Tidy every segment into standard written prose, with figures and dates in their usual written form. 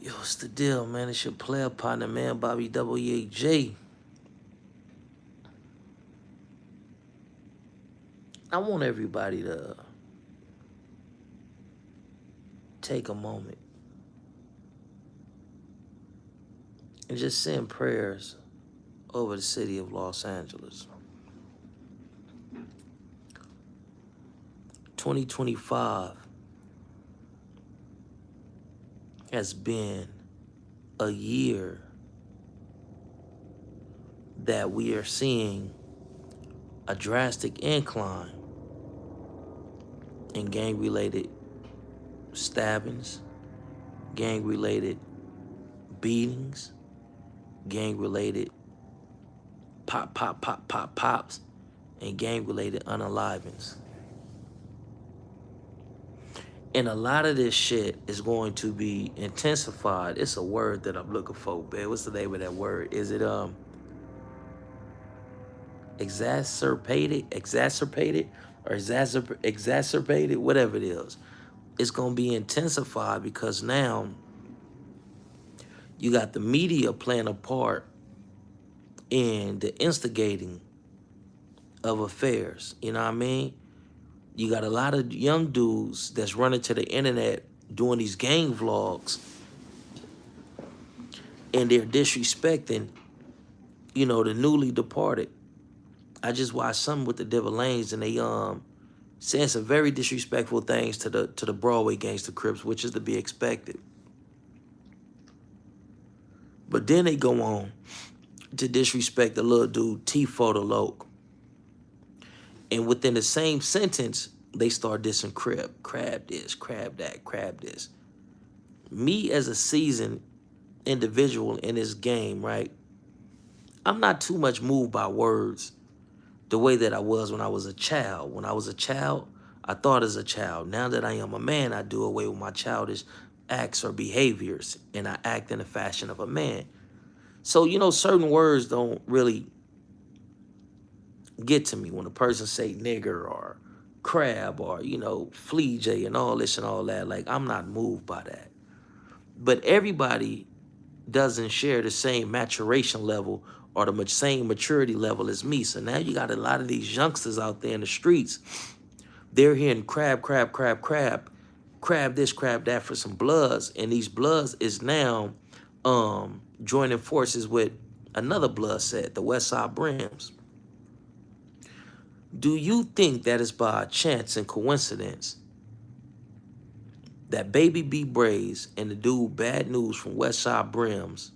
Yo, what's the deal, man? It's your player partner, man, Bobby W.A.J. I want everybody to take a moment and just send prayers over the city of Los Angeles. 2025 has been a year that we are seeing a drastic incline in gang-related stabbings, gang-related beatings, gang-related pops, and gang-related unalivings. And a lot of this shit is going to be intensified. It's a word that I'm looking for, man. What's the name of that word? Is it exacerbated, or exacerbated, whatever it is. It's gonna be intensified because now you got the media playing a part in the instigating of affairs. You know what I mean? You got a lot of young dudes that's running to the internet doing these gang vlogs, and they're disrespecting, the newly departed. I just watched something with the Devil Lanes, and they saying some very disrespectful things to the Broadway Gangsta Crips, which is to be expected. But then they go on to disrespect the little dude T-Fo the Loke. And within the same sentence, they start dissing Crip. Crab this, crab that, crab this. Me as a seasoned individual in this game, right? I'm not too much moved by words the way that I was when I was a child. When I was a child, I thought as a child. Now that I am a man, I do away with my childish acts or behaviors, and I act in the fashion of a man. So, certain words don't really get to me when a person say nigger or crab or, flea jay and all this and all that. Like, I'm not moved by that. But everybody doesn't share the same maturation level or the same maturity level as me. So now you got a lot of these youngsters out there in the streets. They're hearing crab, crab, crab, crab, crab this, crab that for some bloods. And these bloods is now joining forces with another blood set, the Westside Brims. Do you think that is by chance and coincidence that Baby B Braze and the dude Bad News from Westside Brims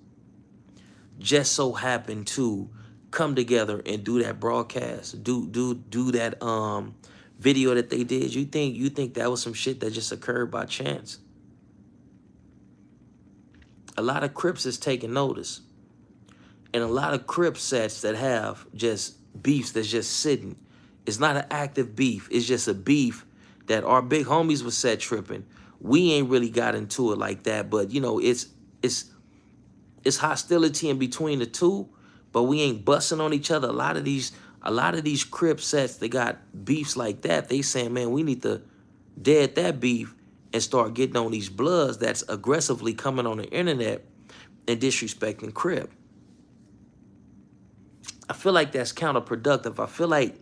just so happened to come together and do that broadcast, do that video that they did? You think that was some shit that just occurred by chance? A lot of Crips is taking notice, and a lot of Crip sets that have just beefs that's just sitting. It's not an active beef. It's just a beef that our big homies was set tripping. We ain't really got into it like that, but it's hostility in between the two, but we ain't busting on each other. A lot of these Crip sets, they got beefs like that. They saying, man, we need to dead that beef and start getting on these bloods that's aggressively coming on the internet and disrespecting Crip. I feel like that's counterproductive. I feel like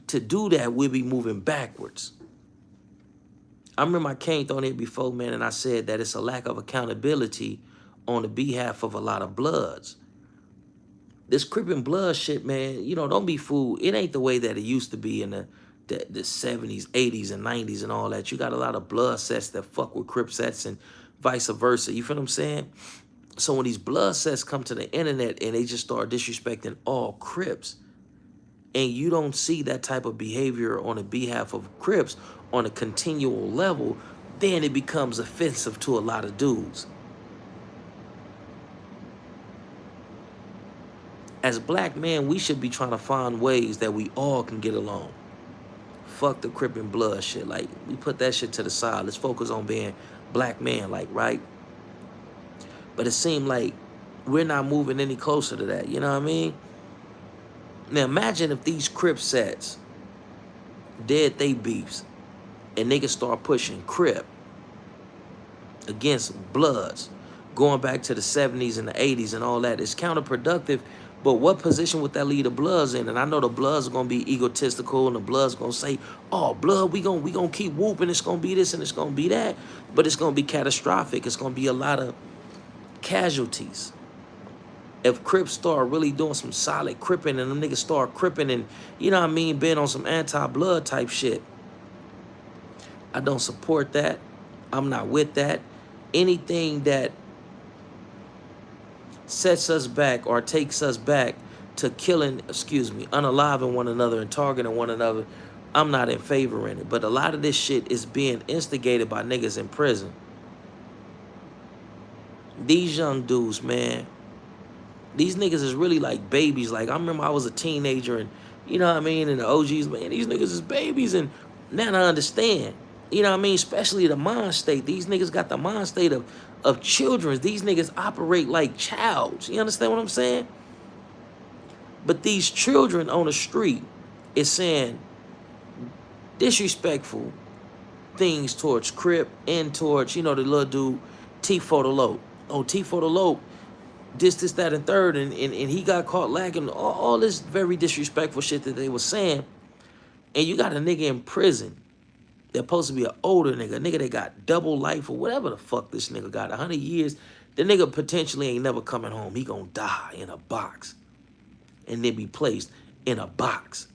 to do that, we'll be moving backwards. I remember I came on here before, man, and I said that it's a lack of accountability on the behalf of a lot of bloods. This Crippin' blood shit, man, don't be fooled. It ain't the way that it used to be in the 70s, 80s, and 90s and all that. You got a lot of blood sets that fuck with Crip sets and vice versa. You feel what I'm saying? So when these blood sets come to the internet and they just start disrespecting all Crips, and you don't see that type of behavior on the behalf of Crips on a continual level, then it becomes offensive to a lot of dudes. As black men, we should be trying to find ways that we all can get along. Fuck the Crip and blood shit. Like, we put that shit to the side. Let's focus on being black men, like, right? But it seemed like we're not moving any closer to that, you know what I mean? Now, imagine if these Crip sets did they beefs and niggas start pushing Crip against Bloods. going back to the 70s and the 80s and all that. It's counterproductive. But what position would that leave the Bloods in? And I know the Bloods are gonna be egotistical, and the Bloods gonna say, "Oh, Blood, we gonna keep whooping. It's gonna be this and it's gonna be that." But it's gonna be catastrophic. It's gonna be a lot of casualties. If Crips start really doing some solid cripping and them niggas start cripping and, you know what I mean, being on some anti-blood type shit, I don't support that. I'm not with that. Anything that sets us back or takes us back to killing, unaliving one another and targeting one another, I'm not in favor in it. But a lot of this shit is being instigated by niggas in prison. These young dudes, man, these niggas is really like babies. Like, I remember I was a teenager and, you know what I mean, and the OGs, man, these niggas is babies. And now I understand, you know what I mean, especially the mind state. These niggas got the mind state of children. These niggas operate like childs. You understand what I'm saying? But these children on the street is saying disrespectful things towards Crip and towards, you know, the little dude, T4 the Low. Oh, T4 the Low, this, that, and third, and he got caught lacking, all this very disrespectful shit that they were saying. And you got a nigga in prison that's supposed to be an older nigga, a nigga that got double life or whatever the fuck this nigga got, 100 years. The nigga potentially ain't never coming home. He gonna die in a box and then be placed in a box.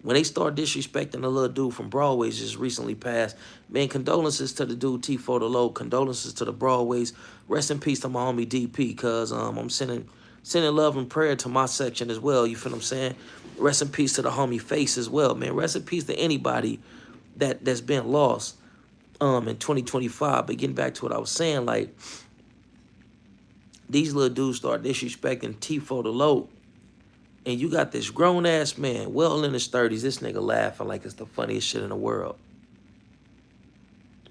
When they start disrespecting the little dude from Broadway's just recently passed, man, condolences to the dude T4 the Low, condolences to the Broadways. Rest in peace to my homie DP, cause I'm sending love and prayer to my section as well. You feel what I'm saying? Rest in peace to the homie Face as well, man. Rest in peace to anybody that's been lost in 2025. But getting back to what I was saying, like, these little dudes start disrespecting T4 the Low. And you got this grown-ass man, well in his 30s, this nigga laughing like it's the funniest shit in the world.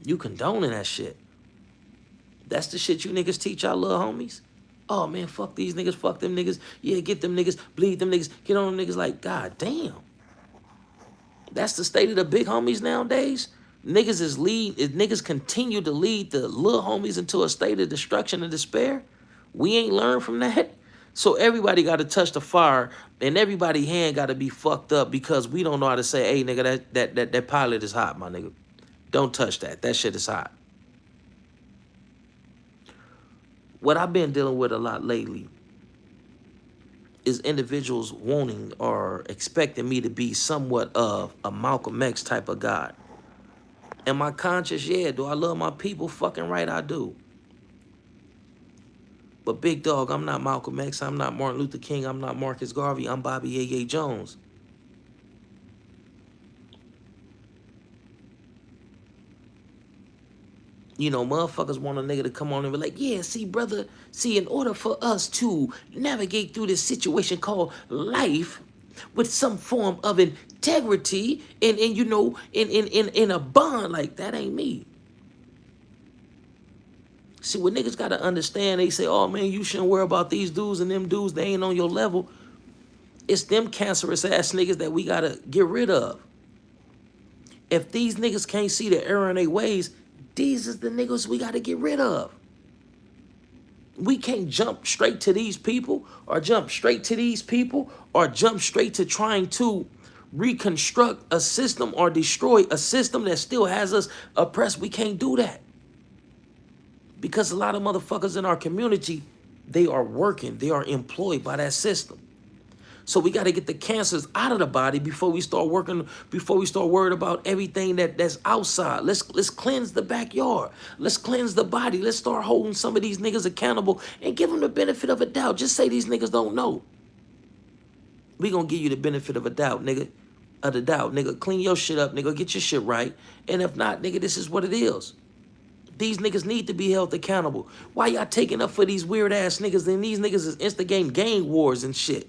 You condoning that shit. That's the shit you niggas teach y'all little homies? Oh, man, fuck these niggas, fuck them niggas. Yeah, get them niggas, bleed them niggas, get on them niggas. Like, god damn. That's the state of the big homies nowadays? Niggas continue to lead the little homies into a state of destruction and despair? We ain't learned from that? So everybody got to touch the fire, and everybody's hand got to be fucked up because we don't know how to say, hey, nigga, that pilot is hot, my nigga. Don't touch that. That shit is hot. What I've been dealing with a lot lately is individuals wanting or expecting me to be somewhat of a Malcolm X type of guy. Am I conscious? Yeah. Do I love my people? Fucking right, I do. But big dog, I'm not Malcolm X. I'm not Martin Luther King. I'm not Marcus Garvey. I'm Bobby Yeye Jones. You know, motherfuckers want a nigga to come on and be like, yeah, see, brother, see, in order for us to navigate through this situation called life with some form of integrity and you know, in a bond, like, that ain't me. See, what niggas got to understand, they say, oh, man, you shouldn't worry about these dudes and them dudes. They ain't on your level. It's them cancerous-ass niggas that we got to get rid of. If these niggas can't see the error in their ways, these is the niggas we got to get rid of. We can't jump straight to these people or jump straight to these people or jump straight to trying to reconstruct a system or destroy a system that still has us oppressed. We can't do that. Because a lot of motherfuckers in our community, they are working, they are employed by that system. So we got to get the cancers out of the body before we start working, before we start worried about everything that's outside. Let's cleanse the backyard. Let's cleanse the body. Let's start holding some of these niggas accountable and give them the benefit of a doubt. Just say these niggas don't know. We gonna give you the benefit of a doubt, nigga. Of the doubt, nigga. Clean your shit up, nigga. Get your shit right. And if not, nigga, this is what it is. These niggas need to be held accountable. Why y'all taking up for these weird ass niggas and these niggas is instigating gang wars and shit?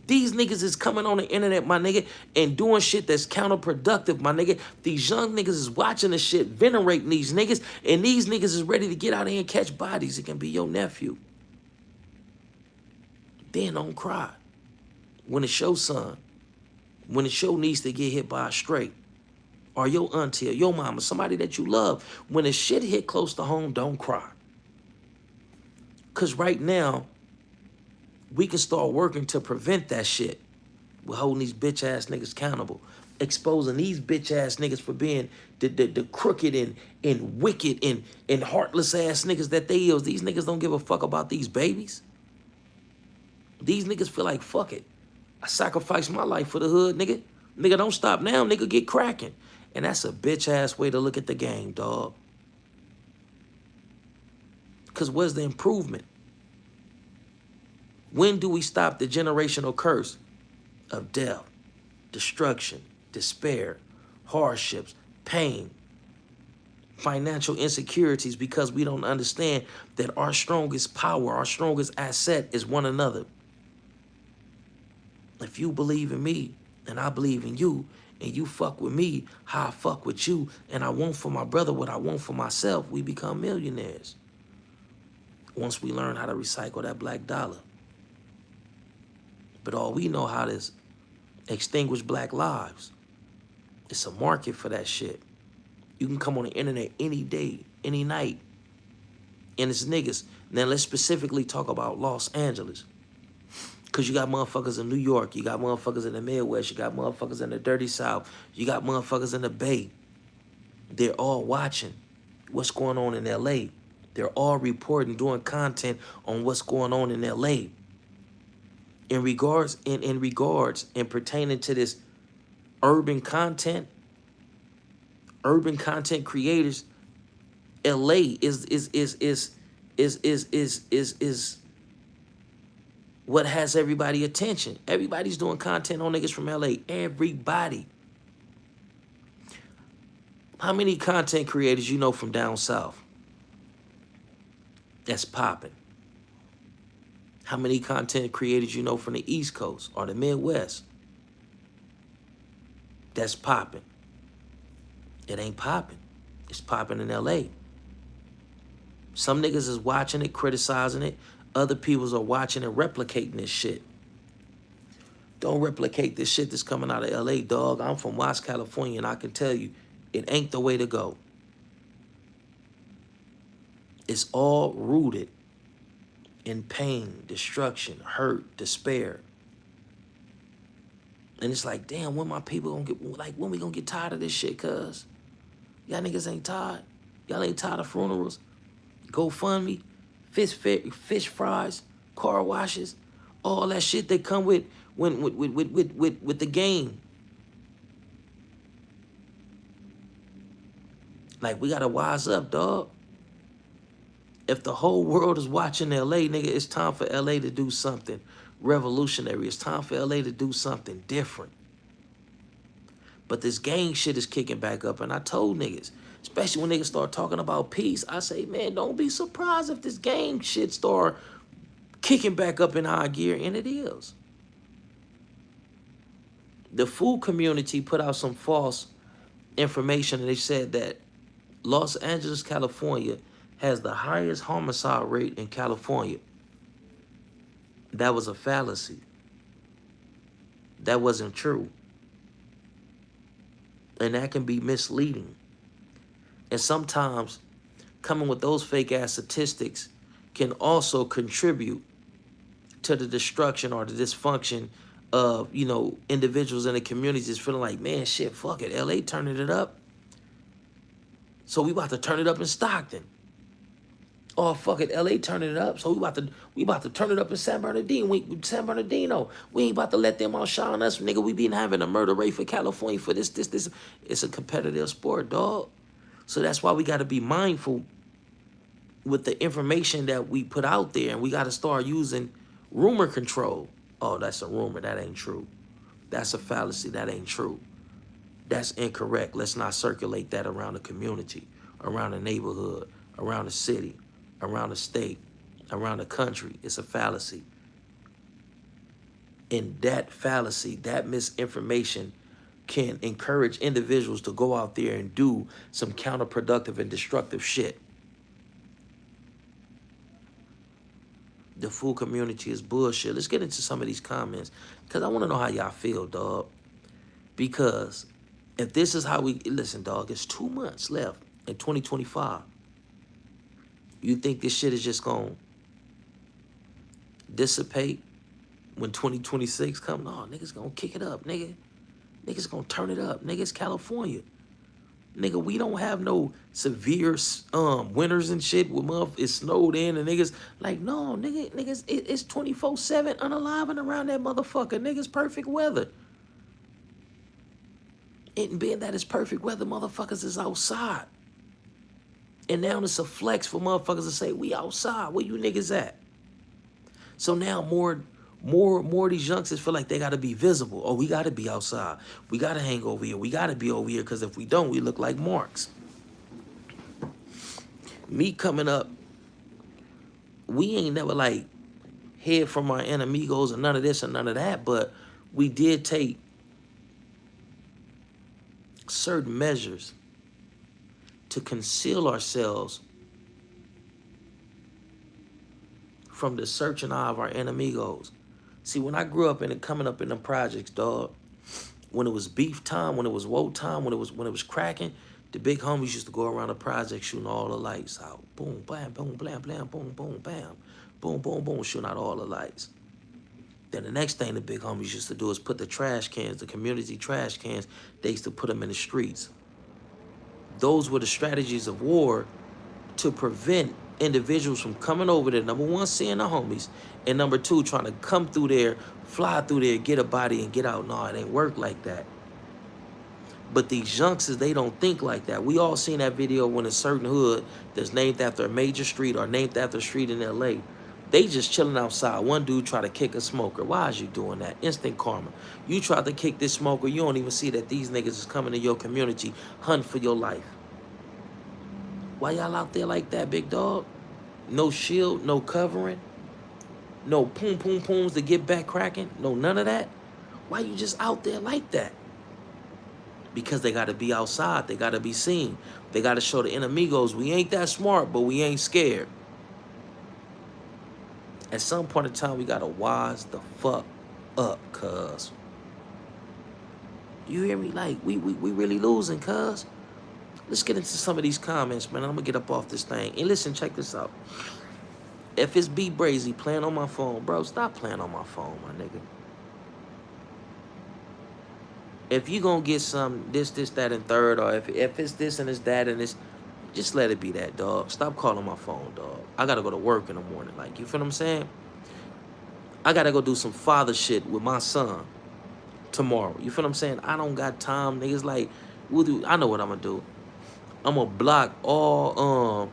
These niggas is coming on the internet, my nigga, and doing shit that's counterproductive, my nigga. These young niggas is watching this shit, venerating these niggas, and these niggas is ready to get out here and catch bodies. It can be your nephew. Then don't cry. When it's your son, when it's your niece that get hit by a stray, or your auntie or your mama, somebody that you love. When the shit hit close to home, don't cry. Because right now, we can start working to prevent that shit. We're holding these bitch-ass niggas accountable. Exposing these bitch-ass niggas for being the crooked and wicked and heartless-ass niggas that they is. These niggas don't give a fuck about these babies. These niggas feel like, fuck it. I sacrificed my life for the hood, nigga. Nigga, don't stop now. Nigga, get cracking. And that's a bitch-ass way to look at the game, dog. Because where's the improvement? When do we stop the generational curse of death, destruction, despair, hardships, pain, financial insecurities, because we don't understand that our strongest power, our strongest asset is one another. If you believe in me and I believe in you, and you fuck with me how I fuck with you, and I want for my brother what I want for myself, we become millionaires. Once we learn how to recycle that black dollar. But all we know how to extinguish black lives. It's a market for that shit. You can come on the internet any day, any night, and it's niggas. Now let's specifically talk about Los Angeles. Because you got motherfuckers in New York, you got motherfuckers in the Midwest, you got motherfuckers in the Dirty South, you got motherfuckers in the Bay. They're all watching what's going on in LA. They're all reporting, doing content on what's going on in LA. In regards and pertaining to this urban content creators, LA is what has everybody attention. Everybody's doing content on niggas from LA. Everybody. How many content creators you know from down south that's popping? How many content creators you know from the East Coast or the Midwest that's popping? It ain't popping. It's popping in LA. Some niggas is watching it, criticizing it. Other peoples are watching and replicating this shit. Don't replicate this shit that's coming out of LA, dog. I'm from Watts, California, and I can tell you, it ain't the way to go. It's all rooted in pain, destruction, hurt, despair. And it's like, damn, when my people gonna get, like, when we gonna get tired of this shit, cuz? Y'all niggas ain't tired. Y'all ain't tired of funerals, GoFundMe, fish fries, car washes, all that shit that come with the game. Like, we gotta wise up, dog. If the whole world is watching LA, nigga, it's time for LA to do something revolutionary. It's time for LA to do something different. But this gang shit is kicking back up. And I told niggas, especially when niggas start talking about peace, I say, man, don't be surprised if this gang shit start kicking back up in high gear. And it is. The food community put out some false information, and they said that Los Angeles, California has the highest homicide rate in California. That was a fallacy. That wasn't true. And that can be misleading. And sometimes coming with those fake ass statistics can also contribute to the destruction or the dysfunction of, you know, individuals in the communities feeling like, man, shit, fuck it, LA turning it up. So we about to turn it up in Stockton. Oh, fuck it, LA turning it up. So we about to turn it up in San Bernardino. We ain't about to let them outshine us, nigga. We been having a murder rate for California for this. It's a competitive sport, dog. So that's why we got to be mindful with the information that we put out there, and we got to start using rumor control. Oh, that's a rumor. That ain't true. That's a fallacy. That ain't true. That's incorrect. Let's not circulate that around the community, around the neighborhood, around the city, around the state, around the country. It's a fallacy. And that fallacy, that misinformation can encourage individuals to go out there and do some counterproductive and destructive shit. The food community is bullshit. Let's get into some of these comments because I want to know how y'all feel, dog. Because If this is how we, listen, dog, it's 2 months left in 2025. You think this shit is just going to dissipate when 2026 come? No, niggas going to kick it up, nigga. Niggas going to turn it up. Nigga, it's California. Nigga, we don't have no severe winters and shit with it snowed in and niggas like, no, niggas, it's 24/7 unaliving around that motherfucker. Niggas perfect weather. And being that it's perfect weather, motherfuckers is outside. And now it's a flex for motherfuckers to say, we outside. Where you niggas at? So now more of these youngsters feel like they got to be visible. Oh, we got to be outside. We got to hang over here. We got to be over here because if we don't, we look like marks. Me coming up, we ain't never like hid from our enemigos and none of this and none of that, but we did take certain measures to conceal ourselves from the searching eye of our enemigos. See, when I grew up coming up in the projects, dog, when it was beef time, when it was woe time, when it was cracking, the big homies used to go around the project shooting all the lights out. Boom, bam, boom, blam, blam, boom, boom, bam. Boom, boom, boom, shooting out all the lights. Then the next thing the big homies used to do is put the trash cans, the community trash cans, they used to put them in the streets. Those were the strategies of war to prevent individuals from coming over there, number one, seeing the homies, and number two, trying to come through there, fly through there, get a body, and get out. No, it ain't work like that. But these youngsters, they don't think like that. We all seen that video when a certain hood that's named after a major street or named after a street in L.A., they just chilling outside. One dude tried to kick a smoker. Why is you doing that? Instant karma. You tried to kick this smoker, you don't even see that these niggas is coming to your community, hunting for your life. Why y'all out there like that, big dog? No shield, no covering, no poom poom pooms to get back cracking, no none of that. Why you just out there like that? Because they got to be outside. They got to be seen. They got to show the enemigos we ain't that smart, but we ain't scared. At some point in time, we got to wise the fuck up, cuz. You hear me? Like, we really losing, cuz. Let's get into some of these comments, man. I'm going to get up off this thing. And listen, check this out. If it's B Brazy playing on my phone, bro, stop playing on my phone, my nigga. If you going to get some this, that, and third, or if it's this and it's that and this, just let it be that, dog. Stop calling my phone, dog. I got to go to work in the morning. Like, you feel what I'm saying? I got to go do some father shit with my son tomorrow. You feel what I'm saying? I don't got time. Niggas like, I know what I'm going to do. I'm going to block all,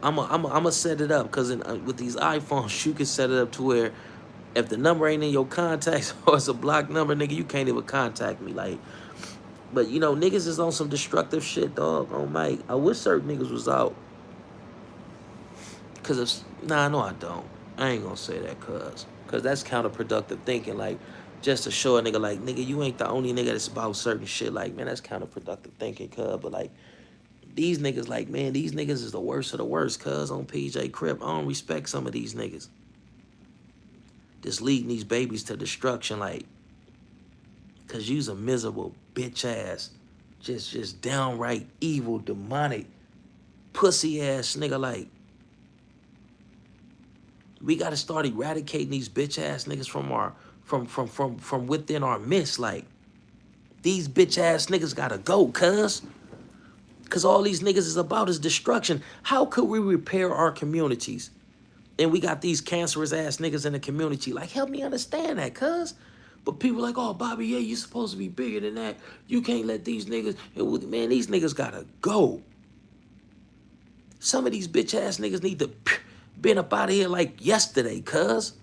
I'm going to set it up because with these iPhones, you can set it up to where if the number ain't in your contacts or it's a blocked number, nigga, you can't even contact me. Like, but, you know, niggas is on some destructive shit, dog, on Mike. I wish certain niggas was out. Because if, nah, no, I don't. I ain't going to say that, cuz that's counterproductive thinking. Like, just to show a nigga, like, nigga, you ain't the only nigga that's about certain shit. Like, man, that's counterproductive thinking, cuz. But, like, these niggas, like, man, these niggas is the worst of the worst, cuz, on PJ Crip. I don't respect some of these niggas. Just leading these babies to destruction, like, cause you's a miserable bitch ass, just downright evil, demonic, pussy ass nigga. Like, we gotta start eradicating these bitch ass niggas from within our midst. Like, these bitch ass niggas gotta go, cuz all these niggas is about is destruction. How could we repair our communities? And we got these cancerous ass niggas in the community. Like, help me understand that, cuz. But people like, oh, Bobby, yeah, you supposed to be bigger than that. You can't let these niggas, man, these niggas gotta go. Some of these bitch ass niggas need to been up out of here like yesterday, cuz.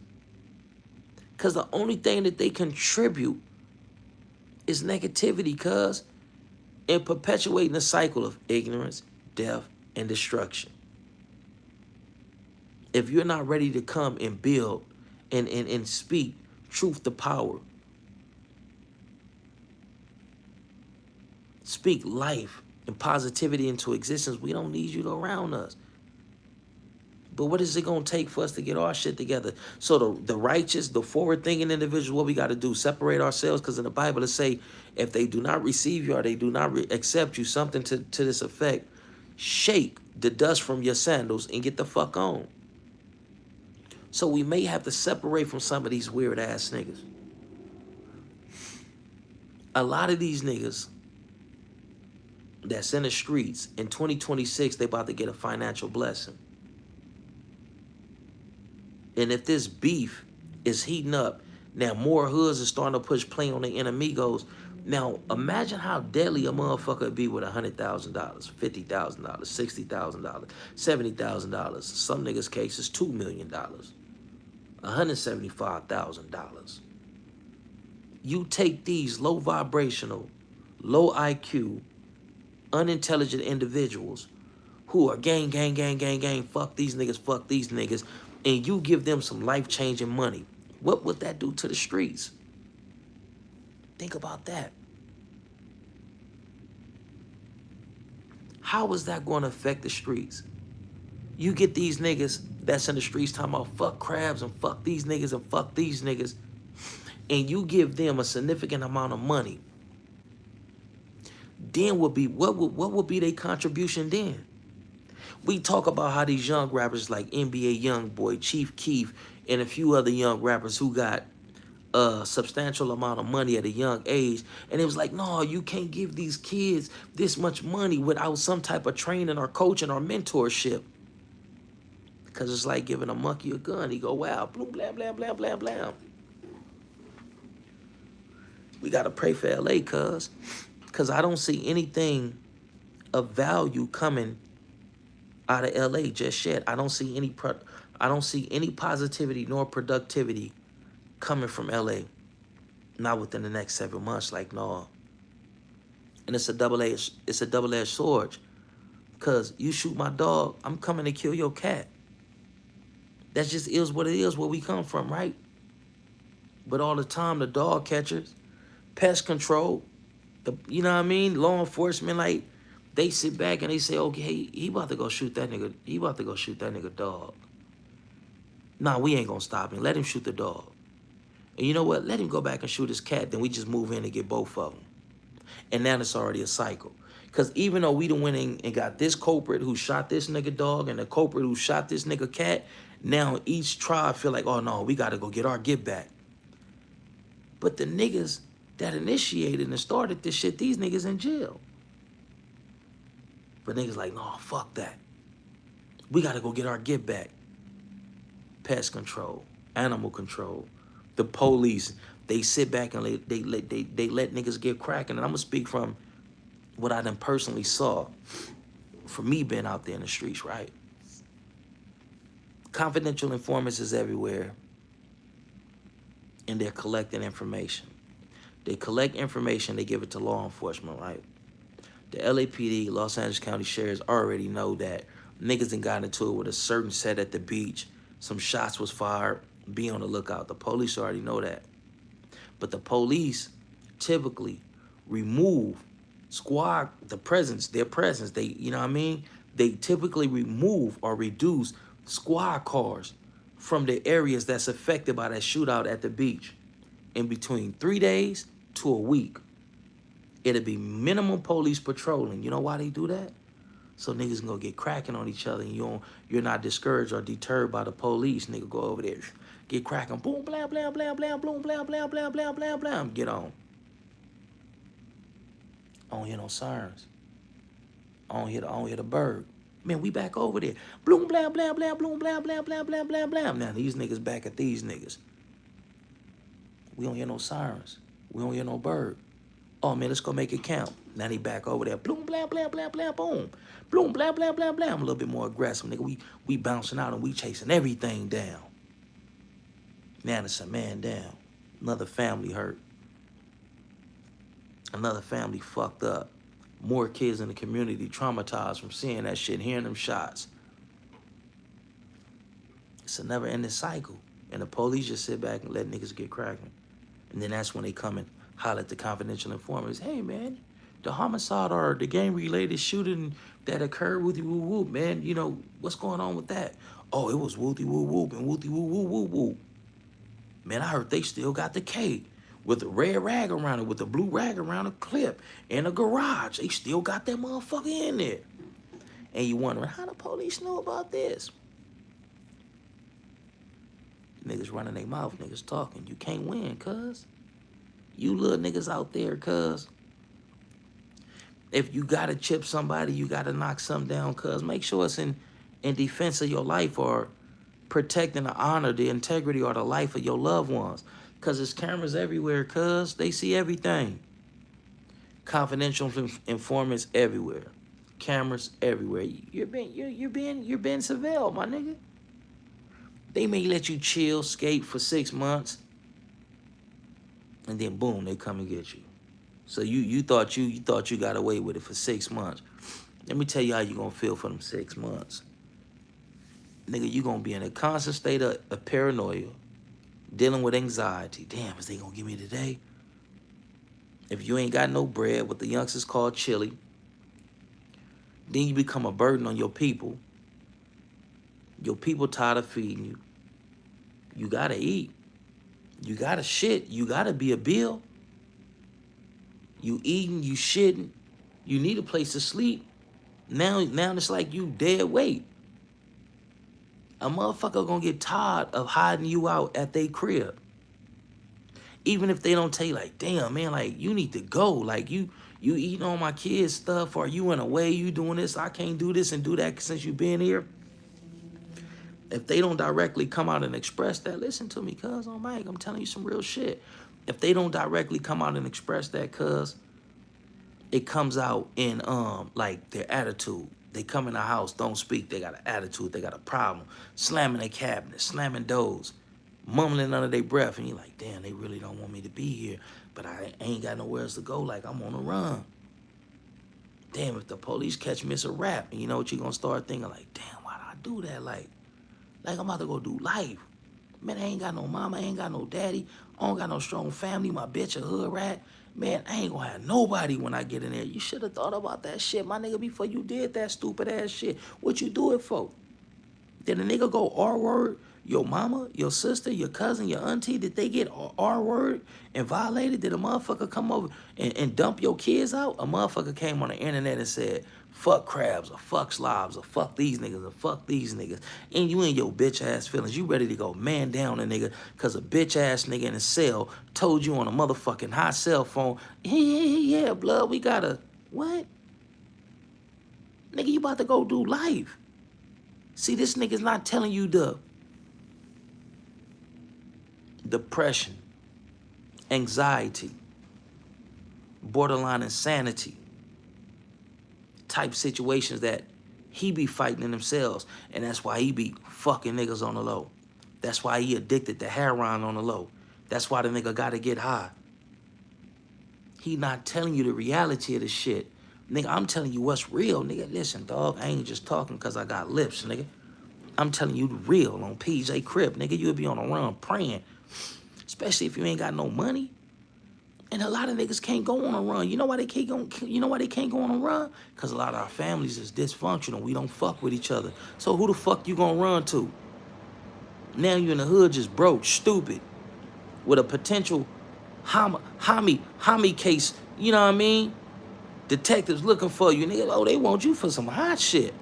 Cuz the only thing that they contribute is negativity, cuz. And perpetuating the cycle of ignorance, death, and destruction. If you're not ready to come and build and speak truth to power, speak life and positivity into existence, we don't need you around us. But what is it going to take for us to get our shit together? So the righteous, the forward-thinking individual, what we got to do, separate ourselves, because in the Bible it say, if they do not receive you or they do not accept you, something to this effect, shake the dust from your sandals and get the fuck on. So we may have to separate from some of these weird-ass niggas. A lot of these niggas that's in the streets, in 2026, they about to get a financial blessing. And if this beef is heating up, now more hoods are starting to push play on the enemigos. Now, imagine how deadly a motherfucker would be with $100,000, $50,000, $60,000, $70,000. Some niggas' cases, $2 million, $175,000. You take these low vibrational, low IQ, unintelligent individuals who are gang, fuck these niggas, and you give them some life-changing money. What would that do to the streets? Think about that. How is that going to affect the streets? You get these niggas that's in the streets talking about fuck crabs and fuck these niggas, and you give them a significant amount of money. Then what would be their contribution then? We talk about how these young rappers like NBA Youngboy, Chief Keef, and a few other young rappers who got a substantial amount of money at a young age. And it was like, no, you can't give these kids this much money without some type of training or coaching or mentorship. Because it's like giving a monkey a gun. He go, wow, bloom, blam, blam, blam, blam, blam. We got to pray for LA, because I don't see anything of value coming out of LA just yet. I don't see any positivity nor productivity coming from LA. Not within the next 7 months. Like, no. And it's a double-edged sword. Cause you shoot my dog, I'm coming to kill your cat. That just is what it is where we come from, right? But all the time the dog catchers, pest control, you know what I mean? Law enforcement, like, they sit back and they say, okay, he about to go shoot that nigga. He about to go shoot that nigga dog. Nah, we ain't gonna stop him. Let him shoot the dog. And you know what? Let him go back and shoot his cat. Then we just move in and get both of them. And now it's already a cycle. Because even though we done went in and got this culprit who shot this nigga dog and the culprit who shot this nigga cat, now each tribe feel like, oh no, we gotta go get our get back. But the niggas that initiated and started this shit, these niggas in jail. But niggas like, no, fuck that. We gotta go get our get back. Pest control, animal control, the police, they sit back and they let niggas get cracking. And I'm gonna speak from what I done personally saw from me being out there in the streets, right? Confidential informants is everywhere, and they're collecting information. They collect information, they give it to law enforcement, right? The LAPD, Los Angeles County Sheriffs, already know that niggas done got into it with a certain set at the beach. Some shots was fired. Be on the lookout. The police already know that. But the police typically remove their presence. They, you know what I mean? They typically remove or reduce squad cars from the areas that's affected by that shootout at the beach in between 3 days to a week. It'll be minimum police patrolling. You know why they do that? So niggas can go get cracking on each other and you're not discouraged or deterred by the police. Nigga go over there, get cracking, boom, blam, blam, blam, blam, boom, blam, blam, blam, blam, blam, blam, get on. I don't hear no sirens. I don't hear the bird. Man, we back over there. Bloom, blam, blam, blam, bloom, blam, blam, blam, blam, blam, blam. Now these niggas back at these niggas. We don't hear no sirens. We don't hear no bird. Oh, man, let's go make it count. Now they back over there. Bloom, blam, blam, blam, blam, boom. Bloom, blam, blam, blam, blam. A little bit more aggressive, nigga. We bouncing out and we chasing everything down. Now it's a man down. Another family hurt. Another family fucked up. More kids in the community traumatized from seeing that shit, hearing them shots. It's a never-ending cycle. And the police just sit back and let niggas get cracking. And then that's when they come and holler at the confidential informers. Hey, man, The homicide or the gang-related shooting that occurred, whoopty woo whoop, man, you know, what's going on with that? Oh, it was whoopty woo whoop and whoopty woo woo woo woo. Man, I heard they still got the K with a red rag around it, with a blue rag around a clip in a garage. They still got that motherfucker in there. And you wondering, how the police know about this? Niggas running their mouth, niggas talking. You can't win, cuz. You little niggas out there, cuz. If you gotta chip somebody, you gotta knock something down, cuz. Make sure it's in defense of your life or protecting the honor, the integrity, or the life of your loved ones. Cuz there's cameras everywhere, cuz. They see everything. Confidential informants everywhere. Cameras everywhere. You're being surveilled, my nigga. They may let you chill, skate for 6 months, and then boom, they come and get you. So you thought you got away with it for 6 months. Let me tell you how you gonna feel for them 6 months. Nigga, you gonna be in a constant state of paranoia, dealing with anxiety. Damn, is they gonna get me today? If you ain't got no bread, what the youngsters call chili, then you become a burden on your people. Your people tired of feeding you. You gotta eat. You gotta shit. You gotta be a bill. You eating, you shitting. You need a place to sleep. Now it's like you dead weight. A motherfucker gonna get tired of hiding you out at their crib. Even if they don't tell you, like, damn, man, like, you need to go. Like, you eating on my kids' stuff, or you in a way, you doing this, I can't do this and do that since you been here. If they don't directly come out and express that, listen to me, cuz, on mic, I'm telling you some real shit. If they don't directly come out and express that, cuz, it comes out in, like, their attitude. They come in the house, don't speak, they got an attitude, they got a problem. Slamming their cabinets, slamming doors, mumbling under their breath, and you're like, damn, they really don't want me to be here, but I ain't got nowhere else to go, like, I'm on the run. Damn, if the police catch me, it's a wrap. And you know what you're gonna start thinking, like, damn, why did I do that? Like I'm about to go do life. Man, I ain't got no mama, I ain't got no daddy, I don't got no strong family, my bitch a hood rat. Man, I ain't gonna have nobody when I get in there. You should have thought about that shit, my nigga, before you did that stupid ass shit. What you do it for? Did a nigga go R-word your mama, your sister, your cousin, your auntie? Did they get R-word and violated? Did a motherfucker come over and dump your kids out? A motherfucker came on the internet and said, fuck crabs, or fuck slobs, or fuck these niggas, or fuck these niggas. And you in your bitch ass feelings. You ready to go man down a nigga because a bitch ass nigga in a cell told you on a motherfucking hot cell phone, yeah, blood, we gotta, what? Nigga, you about to go do life. See, this nigga's not telling you the depression, anxiety, borderline insanity type situations that he be fighting in themselves. And that's why he be fucking niggas on the low. That's why he addicted to heroin on the low. That's why the nigga gotta get high. He not telling you the reality of the shit. Nigga, I'm telling you what's real, nigga. Listen, dog, I ain't just talking because I got lips, nigga. I'm telling you the real on PJ Crib, nigga. You'll be on the run praying, especially if you ain't got no money. And a lot of niggas can't go on a run. You know why they can't go on a run? Because a lot of our families is dysfunctional. We don't fuck with each other. So who the fuck you gonna run to? Now you in the hood just broke, stupid, with a potential homie case, you know what I mean? Detectives looking for you, nigga. Oh, they want you for some hot shit.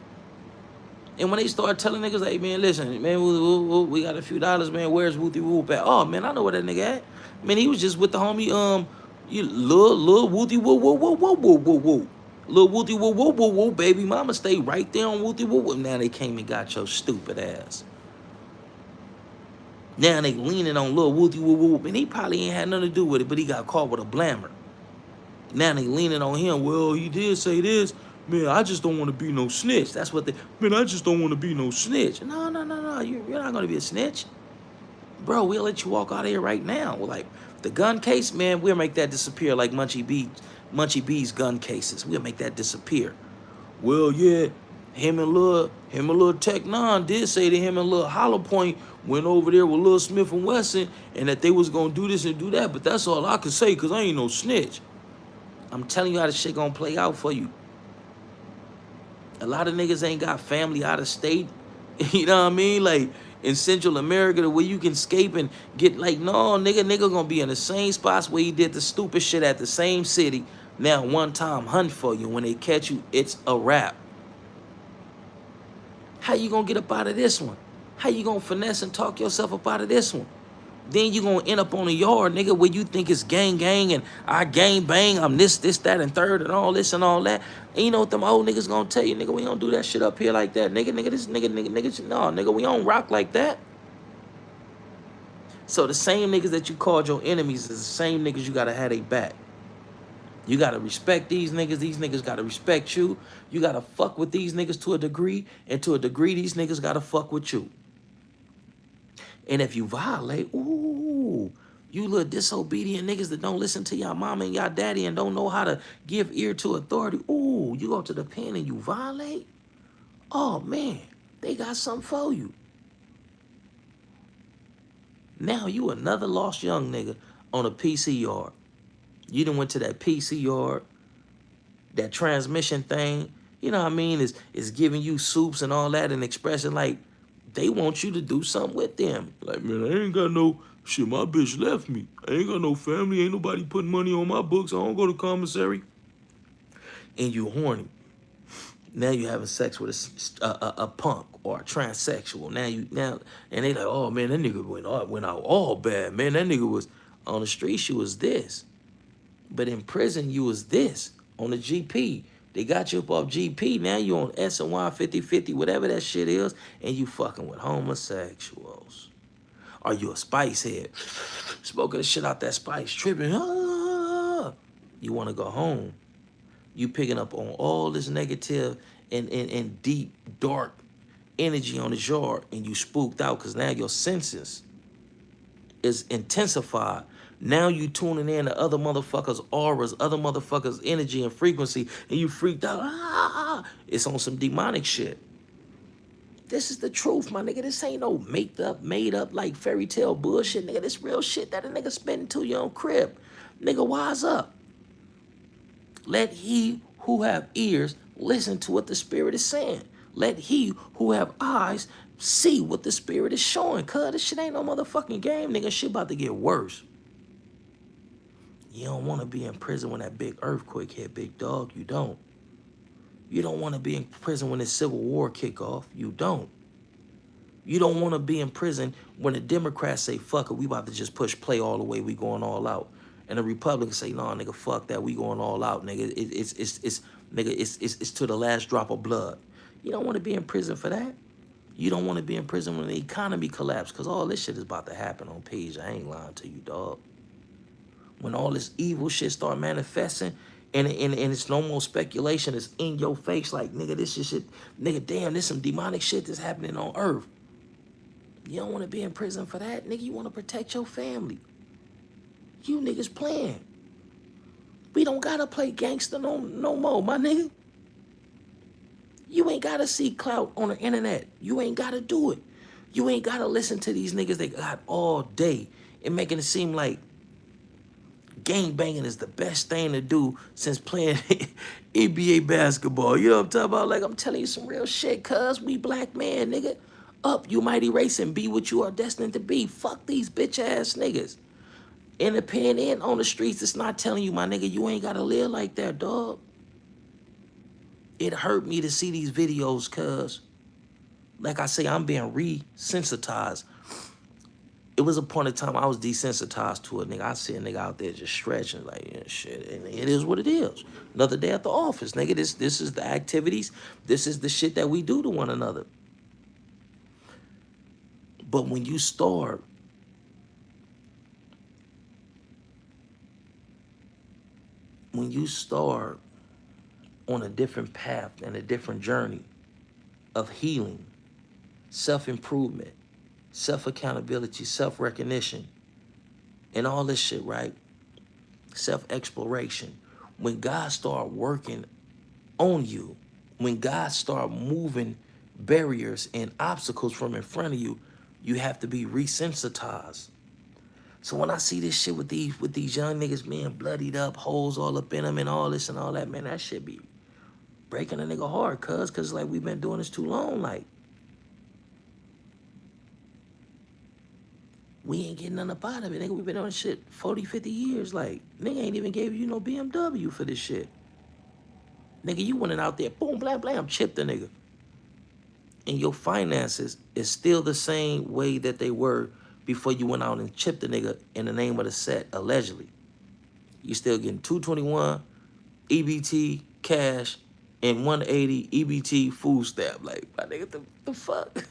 And when they start telling niggas, hey, man, listen, man, we got a few dollars, man. Where's Wooty Whoop at? Oh, man, I know where that nigga at. Man, he was just with the homie, Lil Wooty Whoop, Lil Wooty Whoop, baby mama stay right there on Wooty Whoop. Now they came and got your stupid ass. Now they leaning on Lil Wooty Whoop, and he probably ain't had nothing to do with it, but he got caught with a blammer. Now they leaning on him. Well, he did say this. Man, I just don't want to be no snitch. That's what man, I just don't want to be no snitch. No. You're not going to be a snitch. Bro, we'll let you walk out of here right now. We're like, the gun case, man, we'll make that disappear like Munchie B's gun cases. We'll make that disappear. Well, yeah, him and Lil Tech Nine did say to him and Lil Hollow Point went over there with Lil Smith and Wesson and that they was going to do this and do that. But that's all I could say because I ain't no snitch. I'm telling you how this shit gonna play out for you. A lot of niggas ain't got family out of state. You know what I mean? Like in Central America, the way you can escape and get like, no, nigga gonna be in the same spots where he did the stupid shit at the same city. Now one time hunt for you. When they catch you, it's a wrap. How you gonna get up out of this one? How you gonna finesse and talk yourself up out of this one? Then you gonna end up on a yard, nigga, where you think it's gang and I gang bang, I'm this, that, and third, and all this and all that. And you know what them old niggas gonna tell you, nigga, we don't do that shit up here like that. Nigga, this nigga, no, nigga, we don't rock like that. So the same niggas that you called your enemies is the same niggas you gotta have they back. You gotta respect these niggas gotta respect you. You gotta fuck with these niggas to a degree, and to a degree, these niggas gotta fuck with you. And if you violate, ooh, you little disobedient niggas that don't listen to y'all mama and y'all daddy and don't know how to give ear to authority, ooh, you go to the pen and you violate, oh man, they got something for you. Now you another lost young nigga on a PC yard. You done went to that PC yard, that transmission thing, you know what I mean, is giving you soups and all that and expressing like they want you to do something with them. Like, man, I ain't got no shit, my bitch left me. I ain't got no family, ain't nobody putting money on my books, I don't go to commissary. And you horny. Now you having sex with a punk or a transsexual. And they like, oh man, that nigga went out all bad. Man, that nigga was on the streets, you was this. But in prison, you was this. On the GP, they got you up off GP. Now you on SNY 50/50, whatever that shit is, and you fucking with homosexuals. Are you a spice head? Smoking the shit out that spice, tripping. Ah. You want to go home. You picking up on all this negative and deep, dark energy on this yard, and you spooked out because now your senses is intensified. Now you tuning in to other motherfuckers' auras, other motherfuckers' energy and frequency, and you freaked out. Ah, it's on some demonic shit. This is the truth, my nigga. This ain't no made up like fairy tale bullshit, nigga. This real shit that a nigga spitting to your own crib. Nigga, wise up. Let he who have ears listen to what the Spirit is saying. Let he who have eyes see what the Spirit is showing. Cuz this shit ain't no motherfucking game, nigga. Shit about to get worse. You don't want to be in prison when that big earthquake hit, big dog. You don't. You don't want to be in prison when the Civil War kick off. You don't. You don't want to be in prison when the Democrats say, fuck it, we about to just push play all the way, we going all out. And the Republicans say, nah, nigga, fuck that, we going all out, nigga. It's to the last drop of blood. You don't want to be in prison for that. You don't want to be in prison when the economy collapses, because all this shit is about to happen on page. I ain't lying to you, dog. When all this evil shit start manifesting, and it's no more speculation, it's in your face, like, nigga, this is shit, nigga, damn, this some demonic shit that's happening on earth. You don't want to be in prison for that, nigga. You want to protect your family. You niggas playing. We don't gotta play gangster no more, my nigga. You ain't gotta see clout on the internet. You ain't gotta do it. You ain't gotta listen to these niggas they got all day and making it seem like gang banging is the best thing to do since playing NBA basketball. You know what I'm talking about? Like, I'm telling you some real shit, cuz we black man, nigga. Up, you mighty race, and be what you are destined to be. Fuck these bitch ass niggas. Independent on the streets, it's not telling you, my nigga, you ain't gotta live like that, dog. It hurt me to see these videos, cuz, like I say, I'm being resensitized. It was a point in time I was desensitized to it, nigga. I see a nigga out there just stretching, like, yeah, shit, and it is what it is. Another day at the office, nigga. This is the activities. This is the shit that we do to one another. But when you start on a different path and a different journey of healing, self-improvement, self-accountability, self-recognition, and all this shit, right? Self-exploration. When God start working on you, when God start moving barriers and obstacles from in front of you, you have to be resensitized. So when I see this shit with these young niggas, man, bloodied up, holes all up in them and all this and all that, man, that shit be breaking a nigga hard, cause like we've been doing this too long. Like, we ain't getting nothing up out of it, nigga. We been doing shit 40, 50 years. Like, nigga ain't even gave you no BMW for this shit. Nigga, you went out there, boom, blam, blam, chipped the nigga. And your finances is still the same way that they were before you went out and chipped the nigga in the name of the set, allegedly. You still getting 221 EBT cash and 180 EBT food stamp. Like, my nigga, the fuck?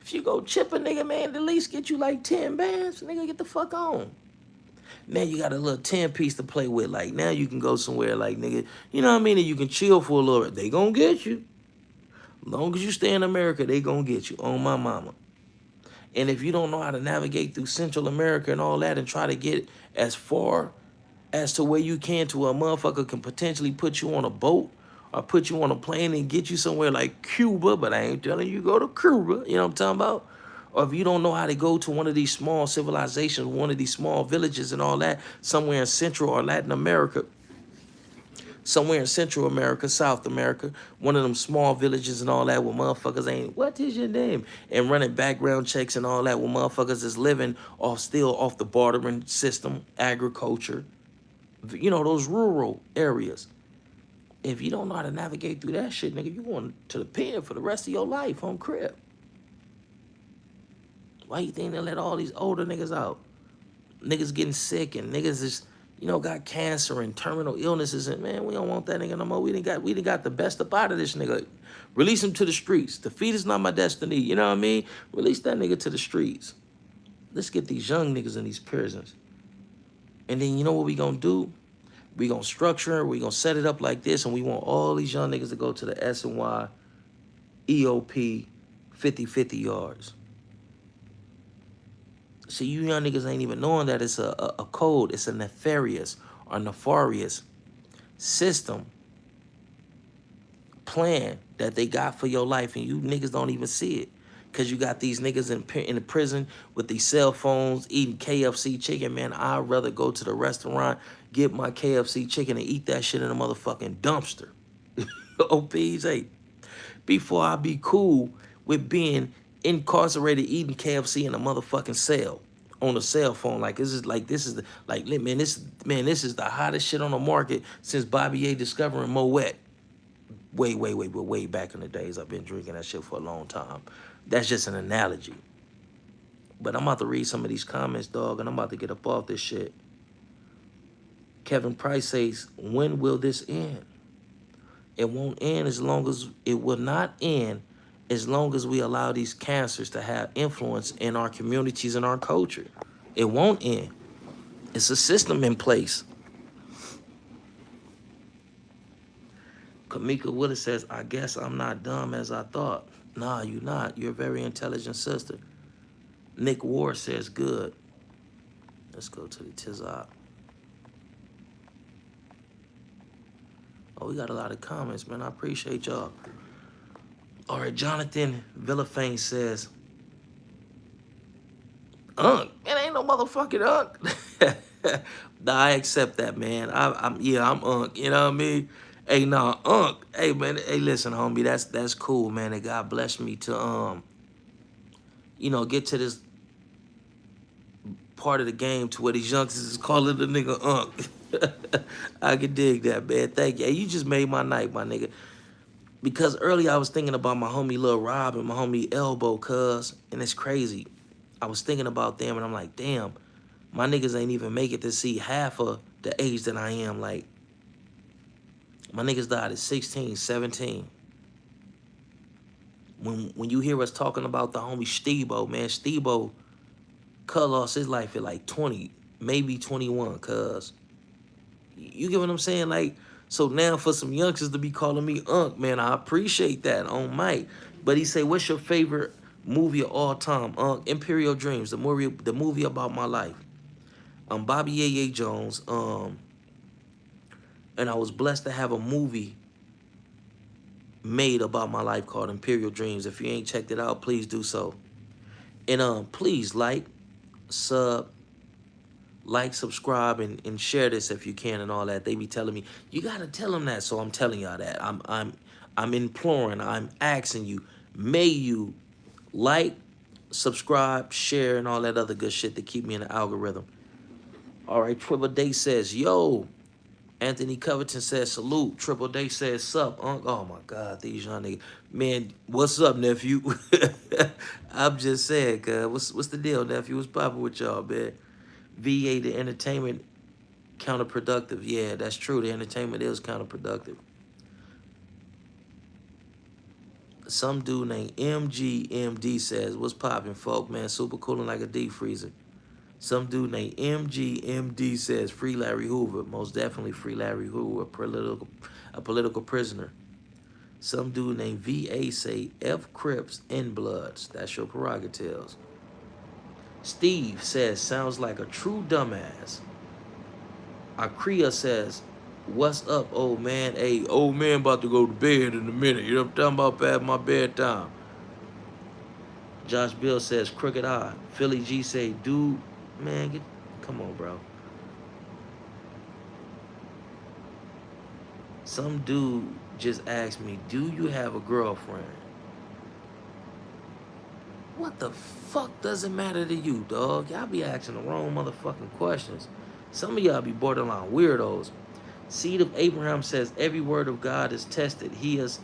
If you go chip a nigga, man, at least get you like 10 bands, nigga, get the fuck on. Now you got a little 10 piece to play with. Like, now you can go somewhere like, nigga, you know what I mean? And you can chill for a little bit. They gonna get you. Long as you stay in America, they gonna get you, on my mama. And if you don't know how to navigate through Central America and all that and try to get as far as to where you can to a motherfucker can potentially put you on a boat or put you on a plane and get you somewhere like Cuba, but I ain't telling you go to Cuba, you know what I'm talking about? Or if you don't know how to go to one of these small civilizations, one of these small villages and all that, somewhere in Central or Latin America, somewhere in Central America, South America, one of them small villages and all that where motherfuckers ain't, what is your name? And running background checks and all that where motherfuckers is living still off the bartering system, agriculture, you know, those rural areas. If you don't know how to navigate through that shit, nigga, you going to the pen for the rest of your life on crib. Why you think they let all these older niggas out? Niggas getting sick and niggas is, you know, got cancer and terminal illnesses, and man, we don't want that nigga no more. We done got the best up out of this nigga. Release him to the streets. Defeat is not my destiny. You know what I mean? Release that nigga to the streets. Let's get these young niggas in these prisons. And then you know what we gonna do? We gonna structure, we gonna set it up like this, and we want all these young niggas to go to the S&Y EOP 50-50 yards. See, you young niggas ain't even knowing that it's a code. It's a nefarious system, plan that they got for your life, and you niggas don't even see it. Because you got these niggas in the prison with these cell phones eating KFC chicken. Man, I'd rather go to the restaurant, get my KFC chicken, and eat that shit in a motherfucking dumpster. OPs, before I be cool with being incarcerated eating KFC in a motherfucking cell on a cell phone. Like, this is the the hottest shit on the market since Bobby A discovering Moet. Way back in the days. I've been drinking that shit for a long time. That's just an analogy. But I'm about to read some of these comments, dog, and I'm about to get up off this shit. Kevin Price says, when will this end? It won't end it will not end as long as we allow these cancers to have influence in our communities and our culture. It won't end. It's a system in place. Kamika Willis says, I guess I'm not dumb as I thought. Nah, you not. You're a very intelligent sister. Nick Ward says, good. Let's go to the Tizop. Oh, we got a lot of comments, man. I appreciate y'all. All right, Jonathan Villafane says, Unc. Man, ain't no motherfucking Unc. Nah, I accept that, man. I'm Unc. You know what I mean? Hey, nah, Unc. Hey, man. Hey, listen, homie. That's cool, man. That God blessed me to get to this part of the game to where these youngsters is calling the nigga Unc. I can dig that, man. Thank you. Hey, you just made my night, my nigga. Because earlier I was thinking about my homie Lil Rob and my homie Elbow, cuz, and it's crazy. I was thinking about them, and I'm like, damn, my niggas ain't even make it to see half of the age that I am. Like, my niggas died at 16, 17. When you hear us talking about the homie Stebo, man, Stebo cut lost his life at like 20, maybe 21, cuz. You get what I'm saying? Like, so now for some youngsters to be calling me Unc, man, I appreciate that on mic. But he say, what's your favorite movie of all time? Unc, Imperial Dreams, the movie about my life. I'm Bobby Yeye Jones, and I was blessed to have a movie made about my life called Imperial Dreams. If you ain't checked it out, please do so. And please like, sub, Like, subscribe, and share this if you can and all that. They be telling me, you gotta tell them that. So I'm telling y'all that. I'm imploring, I'm asking you, may you like, subscribe, share, and all that other good shit to keep me in the algorithm. All right, Triple Day says, yo. Anthony Covington says, salute. Triple Day says, sup, Unc. Oh my God, these young niggas. Man, what's up, nephew? I'm just saying, cuz, what's the deal, nephew? What's poppin' with y'all, man? VA, the entertainment, counterproductive. Yeah, that's true. The entertainment is counterproductive. Some dude named MGMD says, what's poppin', folk, man? Super cooling like a deep freezer. Some dude named MGMD says, free Larry Hoover. Most definitely free Larry Hoover, a political prisoner. Some dude named VA say, F Crips and Bloods. That's your prerogatives. Steve says, sounds like a true dumbass. Akria says, what's up, old man? Hey, old man about to go to bed in a minute. You know what I'm talking about? Past my bedtime. Josh Bill says, crooked eye. Philly G say, dude, man, come on, bro. Some dude just asked me, do you have a girlfriend? What the fuck does it matter to you, dog? Y'all be asking the wrong motherfucking questions. Some of y'all be borderline weirdos. Seed of Abraham says every word of God is tested. He is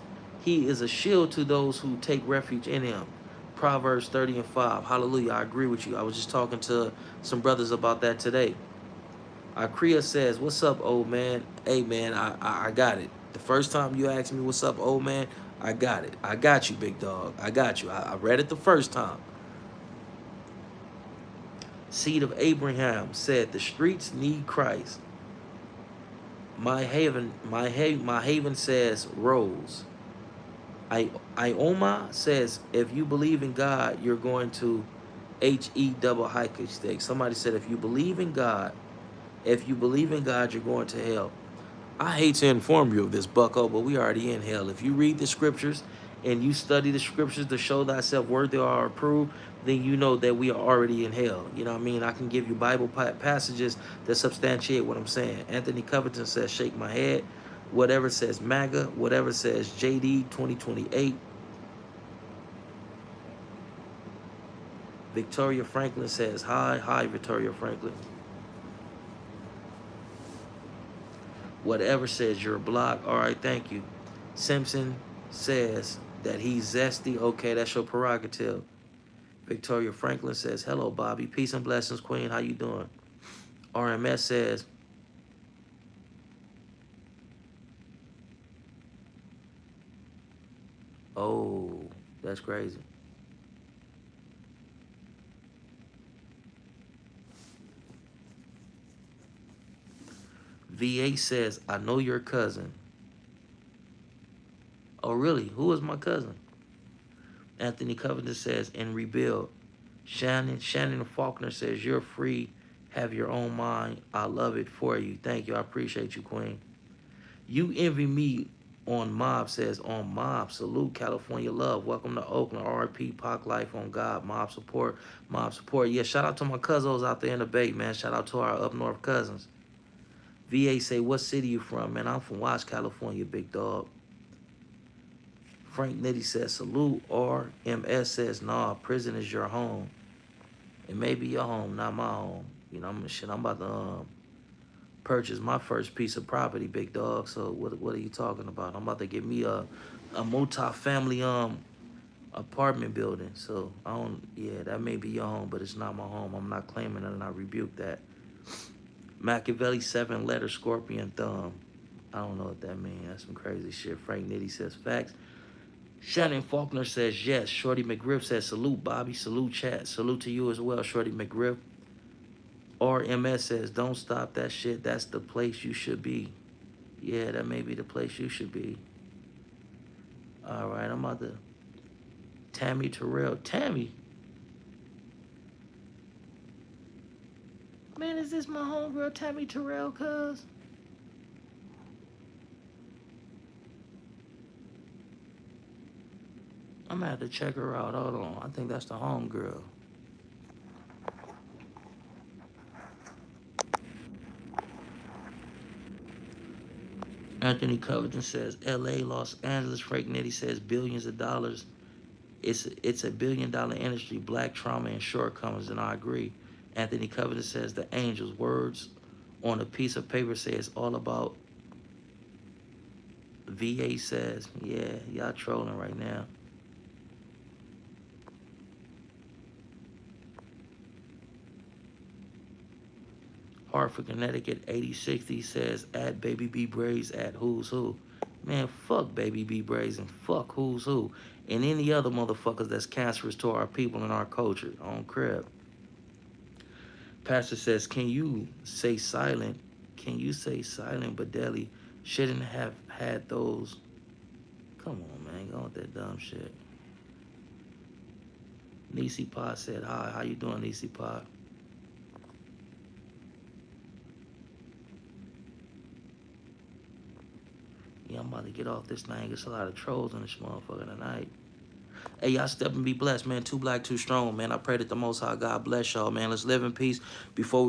a shield to those who take refuge in him. Proverbs 30:5. Hallelujah. I agree with you. I was just talking to some brothers about that today. Akria says, what's up, old man? Hey, man, I got it. The first time you asked me what's up, old man, I got it. I got you, big dog. I got you. I read it the first time. Seed of Abraham said, the streets need Christ. My haven says Rose. Ioma says, if you believe in God, you're going to HE double hiking stick. Somebody said, if you believe in God, you're going to hell. I hate to inform you of this, bucko, but we already in hell. If you read the scriptures and you study the scriptures to show thyself worthy or approved, then you know that we are already in hell. You know what I mean? I can give you Bible passages that substantiate what I'm saying. Anthony Covington says, shake my head. Whatever says MAGA, whatever says JD 2028. Victoria Franklin says, hi, Victoria Franklin. Whatever says you're blocked. All right, thank you. Simpson says that he's zesty. Okay, that's your prerogative. Victoria Franklin says, hello, Bobby. Peace and blessings, Queen. How you doing? RMS says, oh, that's crazy. VA says, I know your cousin. Oh, really? Who is my cousin? Anthony Covington says, and rebuild. Shannon Faulkner says, you're free. Have your own mind. I love it for you. Thank you. I appreciate you, Queen. You envy me on Mob says, on Mob. Salute, California love. Welcome to Oakland. RP, Pac Life on God. Mob support. Mob support. Yeah, shout out to my cousins out there in the Bay, man. Shout out to our up north cousins. VA say, what city you from? Man, I'm from Watts, California, big dog. Frank Nitty says, salute. RMS says, nah, prison is your home. It may be your home, not my home. You know, I'm about to purchase my first piece of property, big dog. So what are you talking about? I'm about to get me a multi-family apartment building. So I don't, yeah, that may be your home, but it's not my home. I'm not claiming it, and I rebuke that. Machiavelli 7-letter scorpion thumb. I don't know what that means. That's some crazy shit. Frank Nitty says facts. Shannon Faulkner says yes. Shorty McGriff says salute, Bobby. Salute, chat. Salute to you as well, Shorty McGriff. RMS says don't stop that shit. That's the place you should be. Yeah, that may be the place you should be. All right, I'm about to... Tammy Terrell. Tammy? Man, is this my homegirl, Tammy Terrell, cuz? I'm gonna have to check her out. Hold on. I think that's the homegirl. Anthony Covington says L.A., Los Angeles. Frank Nettie says billions of dollars. It's a $1 billion industry. Black trauma and shortcomings, and I agree. Anthony Covington says the angels' words on a piece of paper say it's all about. VA says, yeah, y'all trolling right now. Hartford, Connecticut, 8060 says, at Baby B Braids at Who's Who. Man, fuck Baby B Braids and fuck Who's Who. And any other motherfuckers that's cancerous to our people and our culture on crib. Pastor says, can you say silent? Can you say silent, but Deli shouldn't have had those. Come on, man, go with that dumb shit. Nisi Pod said, hi, how you doing, Nisi Pod? Yeah, I'm about to get off this thing. It's a lot of trolls in this motherfucker tonight. Hey, y'all step and be blessed, man. Too black, too strong, man. I pray that the Most High God bless y'all, man. Let's live in peace before we